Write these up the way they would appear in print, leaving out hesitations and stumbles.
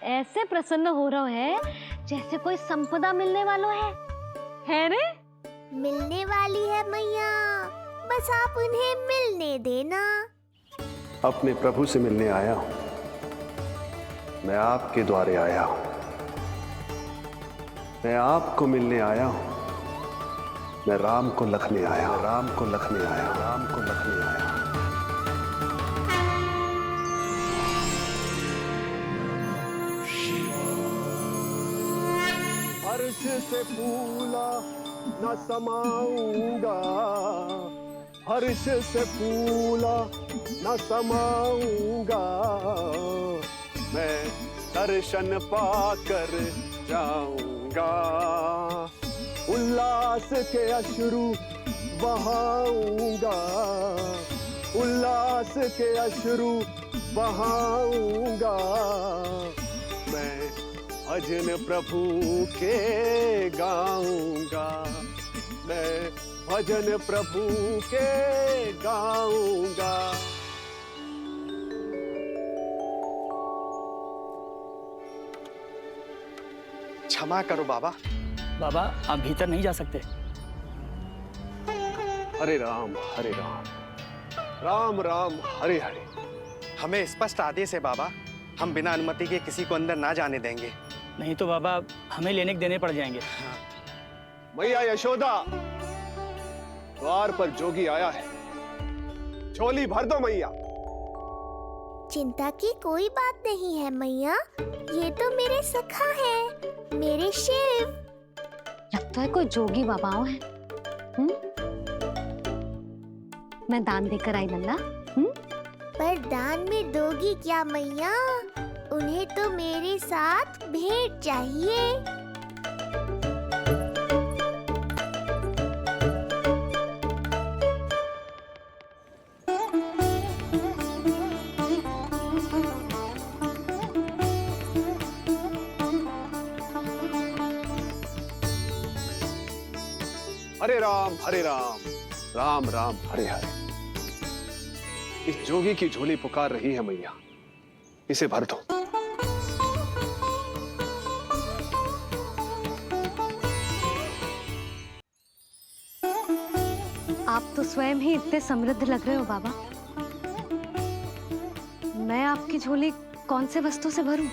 ऐसे प्रसन्न हो रहा है जैसे कोई संपदा मिलने वाला है रे? मिलने वाली है मैया, बस आप उन्हें मिलने देना। अपने प्रभु से मिलने आया हूं, मैं आपके द्वारे आया हूं, मैं आपको मिलने आया हूं, मैं राम को लखने आया, राम को लखने आया, राम को लखने आया। हर्ष से फूला न समाऊंगा, हर्ष से फूला न समाऊंगा, मैं दर्शन पाकर जाऊंगा, उल्लास के अश्रु बहाऊंगा, उल्लास के अश्रु बहाऊंगा, मैं भजन प्रभु के गाऊंगा, मैं भजन प्रभु के गाऊंगा। क्षमा करो बाबा। बाबा आप भीतर नहीं जा सकते। हरे राम हरे राम, राम राम हरे हरे। हमें स्पष्ट आदेश है बाबा, हम बिना अनुमति के किसी को अंदर ना जाने देंगे। नहीं तो बाबा हमें लेने के देने पड़ जाएंगे। मैया यशोदा, द्वार पर जोगी आया है, झोली भर दो मैया। चिंता की कोई बात नहीं है मैया, ये तो मेरे सखा है, मेरे शिव। लगता है कोई जोगी बाबाओं है। मैं दान देकर आई लल्ला। पर दान में दोगी क्या मैया? उन्हें तो मेरे साथ भेंट चाहिए। हरे राम हरे राम, राम राम हरे हरे। इस जोगी की झोली पुकार रही है मैया, इसे भर दो। आप तो स्वयं ही इतने समृद्ध लग रहे हो बाबा। मैं आपकी झोली कौन से वस्तु से भरूं?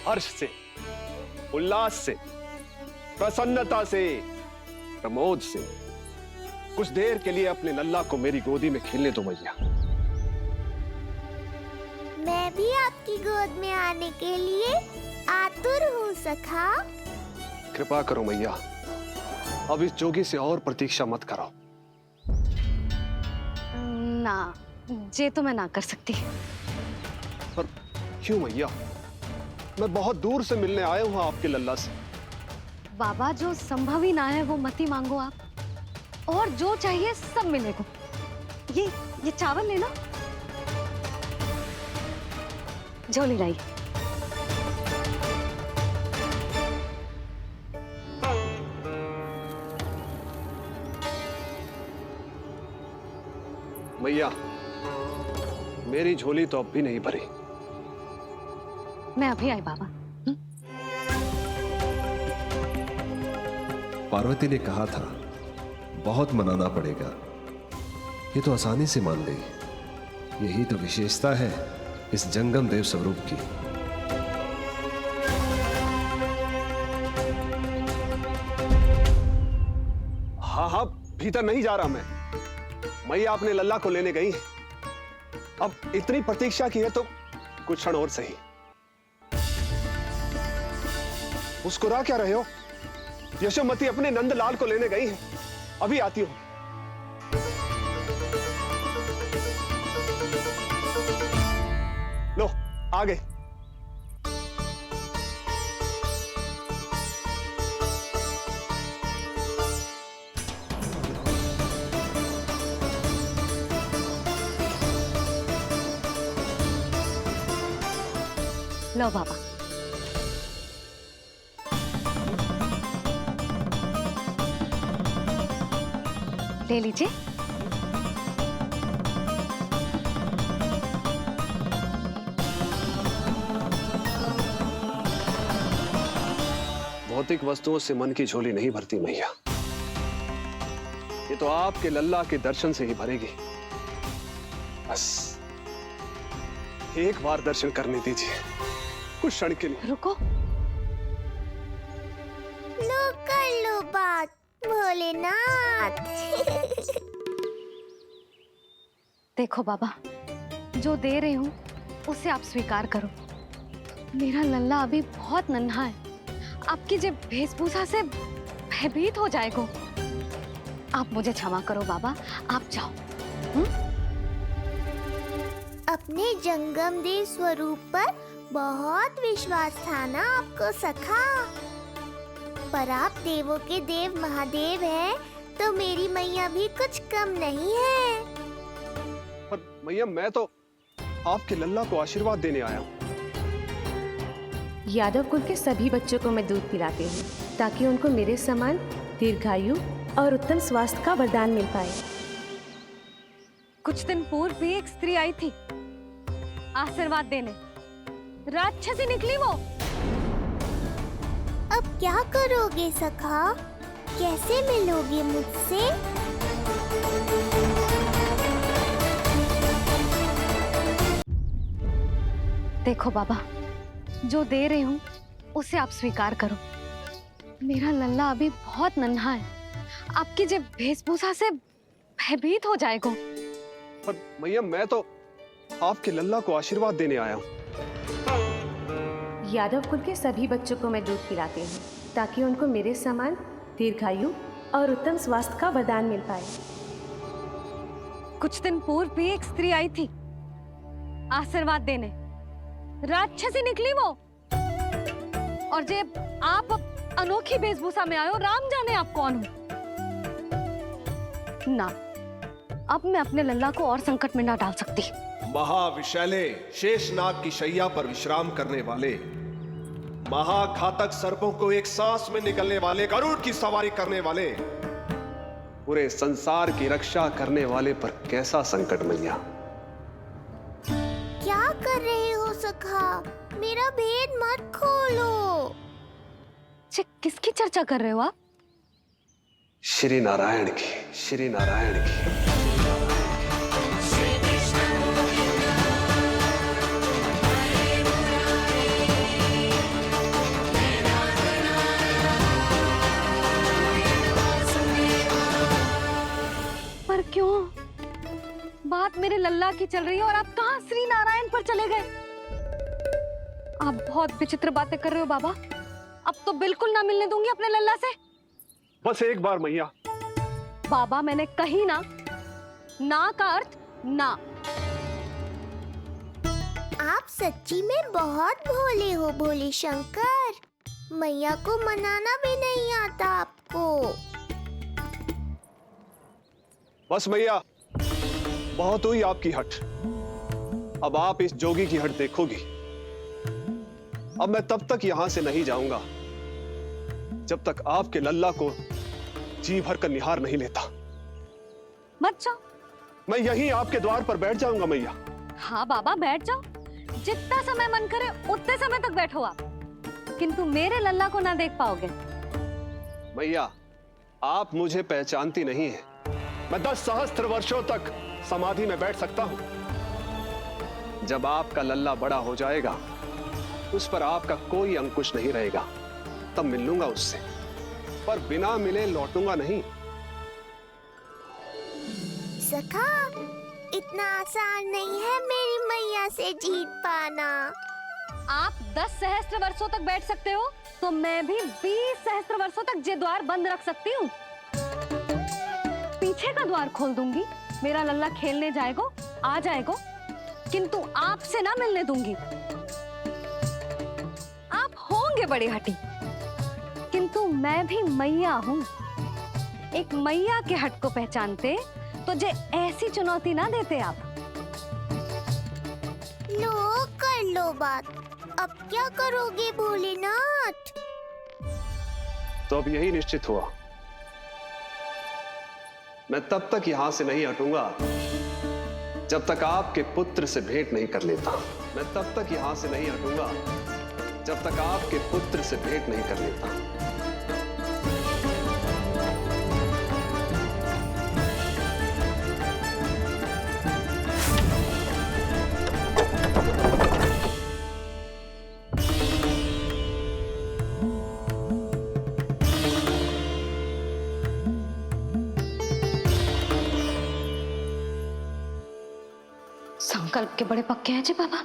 हर्ष से, उल्लास से, प्रसन्नता से, प्रमोद से। कुछ देर के लिए अपने लल्ला को मेरी गोदी में खेलने दो मैया। मैं भी आपकी गोद में आने के लिए आतुर हूँ सखा। कृपा करो मैया, अब इस जोगी से और प्रतीक्षा मत कराओ। ना, ये तो मैं ना कर सकती। पर क्यों मैया? मैं बहुत दूर से मिलने आया हूँ आपके लल्ला से। बाबा जो संभव ही ना है वो मत ही मांगो आप, और जो चाहिए सब मिलेगा। ये चावल लेना, झोली लाई। मैया, मेरी झोली तो अब भी नहीं भरी। मैं अभी आई बाबा। पार्वती ने कहा था बहुत मनाना पड़ेगा, ये तो आसानी से मान गई। यही तो विशेषता है इस जंगम देव स्वरूप की। हाँ हाँ, भीतर नहीं जा रहा मैं। मैया अपने लल्ला को लेने गई है। अब इतनी प्रतीक्षा की है तो कुछ क्षण और सही। मुस्कुरा क्या रहे हो? यशोमती अपने नंदलाल को लेने गई है, अभी आती हूं। लो, आ गए। लो बाबा। ले लीजिए। भौतिक वस्तुओं से मन की झोली नहीं भरती मैया, ये तो आपके लल्ला के दर्शन से ही भरेगी। बस एक बार दर्शन करने दीजिए, कुछ क्षण के लिए। रुको, लो कर लो बात भोलेनाथ। देखो बाबा, जो दे रही हूँ उसे आप स्वीकार करो। मेरा लल्ला अभी बहुत नन्हा है, आपकी जे वेशभूषा से भयभीत हो जाएगा। आप मुझे क्षमा करो बाबा, आप जाओ। अपने जंगम देव स्वरूप पर बहुत विश्वास था ना आपको सखा, पर आप देवों के देव महादेव हैं, तो मेरी मैया भी कुछ कम नहीं है। पर मैया, मैं तो आपके लल्ला को आशीर्वाद देने आया हूँ। यादव कुल के सभी बच्चों को मैं दूध पिलाती हूँ ताकि उनको मेरे समान दीर्घायु और उत्तम स्वास्थ्य का वरदान मिल पाए। कुछ दिन पूर्व भी एक स्त्री आई थी आशीर्वाद देने, राक्षसी निकली वो। अब क्या करोगे सखा, कैसे मिलोगे मुझसे? देखो बाबा, जो दे रही हूँ उसे आप स्वीकार करो। मेरा लल्ला अभी बहुत नन्हा है, आपकी जे वेशभूषा से भयभीत हो जाएगा। पर मैया, मैं तो आपके लल्ला को आशीर्वाद देने आया हूँ। यादव कुल के सभी बच्चों को मैं दूध पिलाती हूँ ताकि उनको मेरे समान दीर्घायु और उत्तम स्वास्थ्य का वरदान मिल पाए। कुछ दिन पूर्व भी एक स्त्री आई थी आशीर्वाद देने, राक्षसी निकली वो। और जब आप अनोखी वेशभूषा में आए हो, राम जाने आप कौन हो। ना, अब मैं अपने लल्ला को और संकट में ना डाल सकती। महाविशैले शेषनाग की शैया पर विश्राम करने वाले, महाघातक सर्पों को एक सांस में निकलने वाले, गरुड़ की सवारी करने वाले, पूरे संसार की रक्षा करने वाले पर कैसा संकट मैया। क्या कर रहे हो सखा, मेरा भेद मत खोलो। किसकी चर्चा कर रहे हो आप? श्री नारायण की, श्री नारायण की। पर क्यों? बात मेरे लल्ला की चल रही है और आप कहाँ श्री नारायण पर चले गए? आप बहुत विचित्र बातें कर रहे हो बाबा। अब तो बिल्कुल ना मिलने दूंगी अपने लल्ला से। बस एक बार मैया। बाबा, मैंने कही ना, ना का अर्थ ना। आप सच्ची में बहुत भोले हो भोले शंकर, मैया को मनाना भी नहीं आता आपको। बस मैया, बहुत हुई आपकी हट। अब आप इस जोगी की हट देखोगी। अब मैं तब तक यहां से नहीं जाऊंगा जब तक आपके लल्ला को जी भर कर निहार नहीं लेता। मत जाओ। मैं यहीं आपके द्वार पर बैठ जाऊंगा मैया। हाँ बाबा, बैठ जाओ। जितना समय मन करे उतने समय तक बैठो आप, किंतु मेरे लल्ला को ना देख पाओगे। मैया, आप मुझे पहचानती नहीं है। मैं 10 सहस्त्र वर्षों तक समाधि में बैठ सकता हूं। जब आपका लल्ला बड़ा हो जाएगा, उस पर आपका कोई अंकुश नहीं रहेगा, तब मिल लूंगा उससे, पर बिना मिले लौटूंगा नहीं। सखा, इतना आसान नहीं है मेरी मैया से जीत पाना। आप 10 सहस्त्र वर्षों तक बैठ सकते हो, तो मैं भी 20 सहस्त्र वर्षों तक ये द्वार बंद रख सकती हूँ। पीछे का द्वार खोल दूंगी, मेरा लल्ला खेलने जाएगा, आ जाएगा, किंतु आपसे ना मिलने दूंगी। आप होंगे बड़ी हठी, किंतु मैं भी मैया हूँ। एक मैया के हट को पहचानते तो जे ऐसी चुनौती ना देते आप। लो कर लो बात, अब क्या करोगे भोलेनाथ? तो अब यही निश्चित हुआ, मैं तब तक यहां से नहीं हटूंगा जब तक आपके पुत्र से भेंट नहीं कर लेता। मैं तब तक यहां से नहीं हटूंगा जब तक आपके पुत्र से भेंट नहीं कर लेता। संकल्प के बड़े पक्के हैं जी बाबा।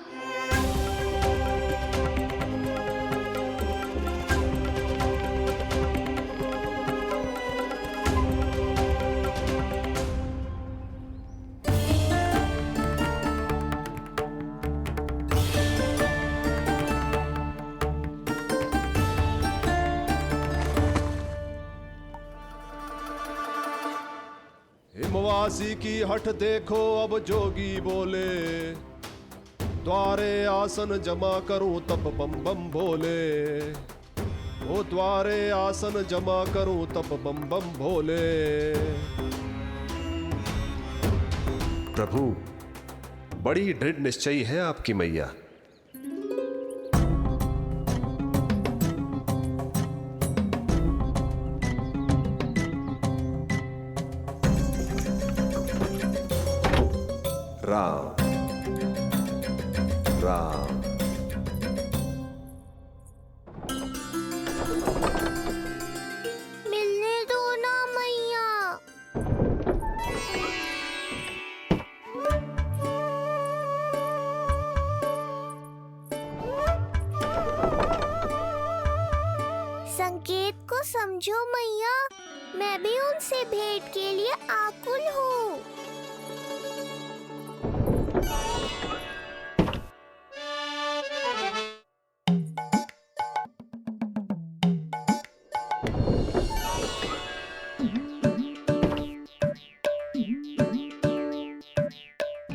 हिमवासी की हठ देखो अब जोगी बोले, द्वारे आसन जमा करूं तब बम बम भोले। ओ द्वारे आसन जमा करूं तब बम बम भोले। प्रभु, बड़ी दृढ़ निश्चयी है आपकी मैया। राम राम। मिलने दो ना मैया। संकेत को समझो मैया, मैं भी उनसे भेंट के लिए आकुल हूँ।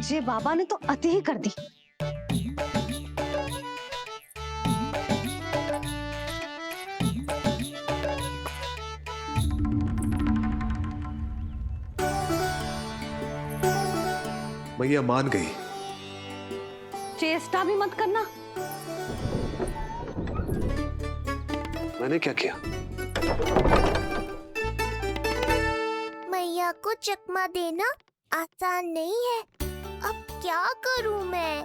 ये बाबा ने तो अति ही कर दी। मैया मान गई। चेष्टा भी मत करना। मैंने क्या किया? मैया को चकमा देना आसान नहीं है। अब क्या करूं मैं?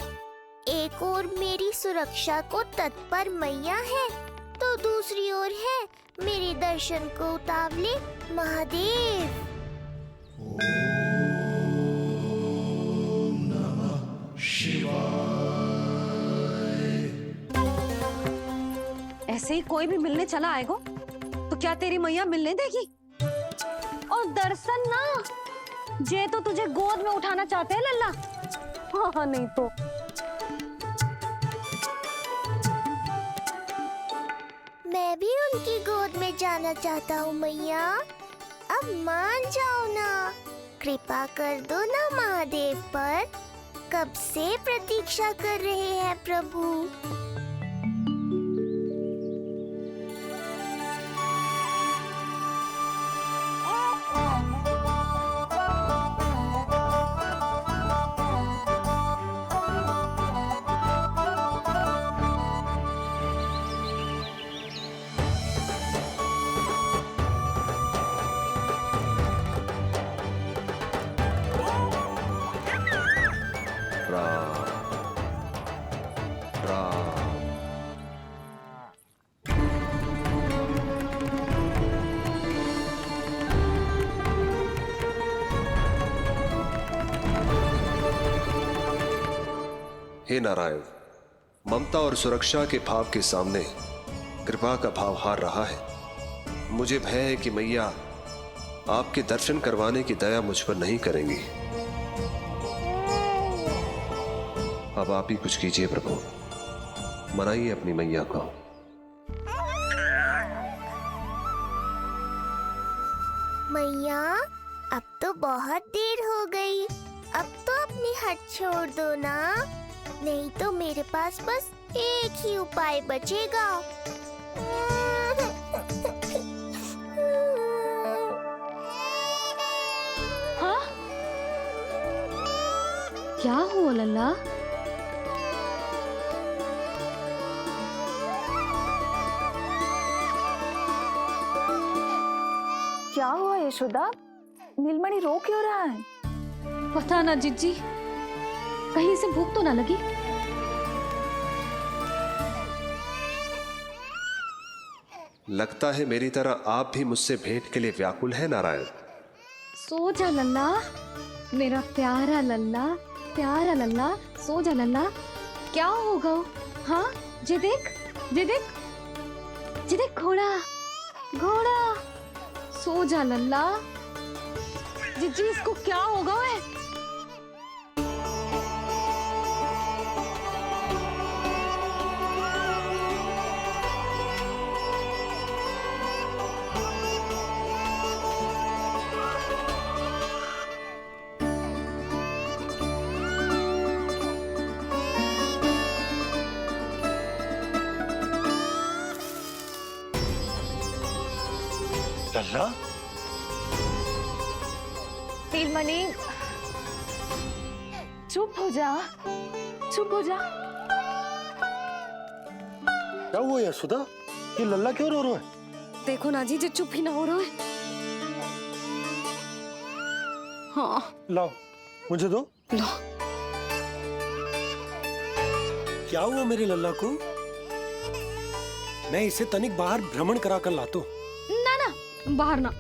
एक ओर मेरी सुरक्षा को तत्पर मैया है, तो दूसरी ओर है मेरे दर्शन को उतावले महादेव। ऐसे ही कोई भी मिलने चला आएगा तो क्या तेरी मैया मिलने देगी? और दर्शन ना, जे तो तुझे गोद में उठाना चाहते हैं लल्ला। हाँ नहीं तो मैं भी उनकी गोद में जाना चाहता हूँ मैया। अब मान जाओ ना, कृपा कर दो ना महादेव पर। कब से प्रतीक्षा कर रहे हैं प्रभु। हे नारायण, ममता और सुरक्षा के भाव के सामने कृपा का भाव हार रहा है। मुझे भय है कि मैया आपके दर्शन करवाने की दया मुझ पर नहीं करेंगी। अब आप ही कुछ कीजिए प्रभु, मनाइए अपनी मैया को। मैया, अब तो बहुत देर हो गई। अब तो अपनी हट छोड़ दो ना, नहीं तो मेरे पास बस एक ही उपाय बचेगा। हाँ? क्या हुआ लल्ला? यशोदा, नीलमणि रो क्यों रहा है? पता ना जिज्जी, कहीं से भूख तो ना लगी। लगता है मेरी तरह आप भी मुझसे भेंट के लिए व्याकुल है नारायण। सो जा लल्ला, मेरा प्यारा लल्ला, प्यारा लल्ला, सो जा लल्ला। क्या होगा? हाँ, जे देख, जे देख, जे देख, घोड़ा, घोड़ा। सो जा लल्ला। जिज्जी, इसको क्या होगा? है लल्ला, नीलमणि, चुप हो जा, चुप हो जा। क्या हुआ यशोदा? ये लल्ला क्यों रो रहा है? देखो ना जी, जे चुप ही ना हो रहा है। हाँ, लाओ, मुझे दो। लो। क्या हुआ मेरे लल्ला को? मैं इसे तनिक बाहर भ्रमण करा कर लाता हूँ। ना ना, बाहर ना।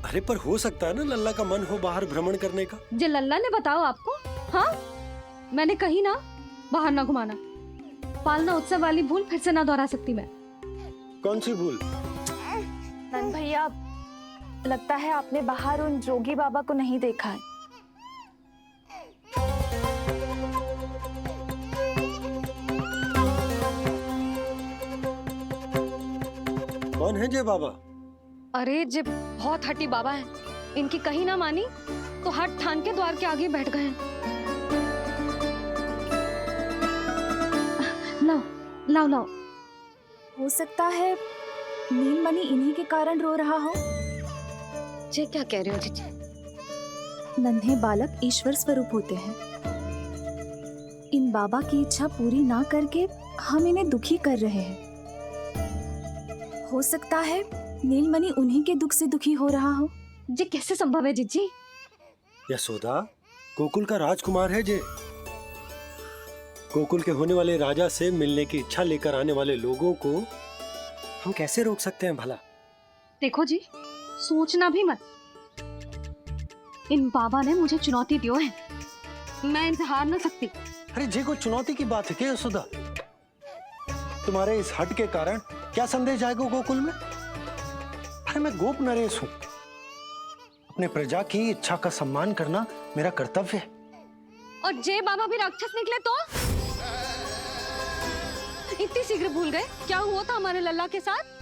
अरे पर हो सकता है ना लल्ला का मन हो बाहर भ्रमण करने का। जे लल्ला ने बताओ आपको? हाँ, मैंने कही ना बाहर ना घुमाना। पालना उत्सव वाली भूल फिर से ना दोहरा सकती मैं। कौन सी भूल? नंद भैया, लगता है आपने बाहर उन जोगी बाबा को नहीं देखा है। कौन है जय बाबा? अरे जे बहुत हट्टी बाबा है, इनकी कही ना मानी तो हट ठान के द्वार के आगे बैठ गए। लाओ लाओ लाओ। हो सकता है नीलमणि इन्हीं के कारण रो रहा हो। जे क्या कह रहे हो जीजी? नन्हे बालक ईश्वर स्वरूप होते हैं। इन बाबा की इच्छा पूरी ना करके हम इन्हें दुखी कर रहे हैं। हो सकता है नीलमणि उन्हीं के दुख से दुखी हो रहा हो। जे कैसे संभव है जीजी? यशोदा, गोकुल का राजकुमार है जे। गोकुल के होने वाले राजा से मिलने की इच्छा लेकर आने वाले लोगों को हम कैसे रोक सकते हैं भला? देखो जी, सोचना भी मत। इन बाबा ने मुझे चुनौती दियो है, मैं इनसे हार ना सकती। अरे जे कोई चुनौती की बात है क्या यशोदा? तुम्हारे इस हट के कारण क्या संदेश जाएगा गोकुल में? अरे मैं गोप नरेश हूं। अपने प्रजा की इच्छा का सम्मान करना मेरा कर्तव्य है। और जे बाबा भी राक्षस निकले तो? इतनी शीघ्र भूल गए क्या हुआ था हमारे लल्ला के साथ?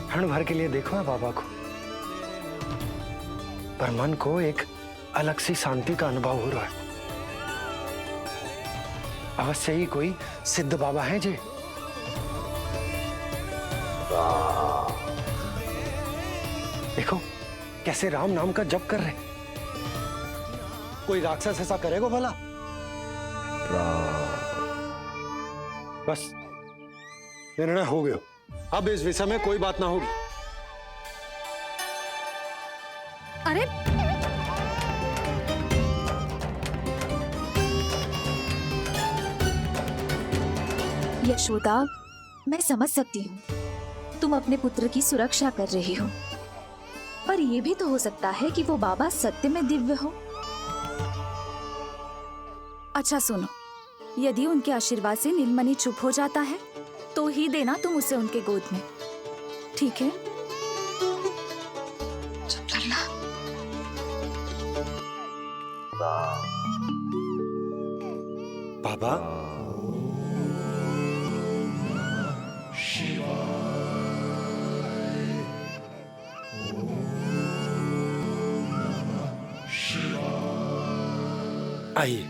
क्षण भर के लिए देखो है बाबा को, पर मन को एक अलग सी शांति का अनुभव हो रहा है। अवश्य ही कोई सिद्ध बाबा है जी। देखो कैसे राम नाम का जप कर रहे। कोई राक्षस ऐसा करेगा भला? बस निर्णय हो गया, अब इस विषय में कोई बात ना होगी। अरे यशोदा, मैं समझ सकती हूँ तुम अपने पुत्र की सुरक्षा कर रही हो, पर यह भी तो हो सकता है कि वो बाबा सत्य में दिव्य हो। अच्छा सुनो, यदि उनके आशीर्वाद से नीलमणि चुप हो जाता है तो ही देना तुम उसे उनके गोद में, ठीक है? चुप लल्ला। बाबा, आइए।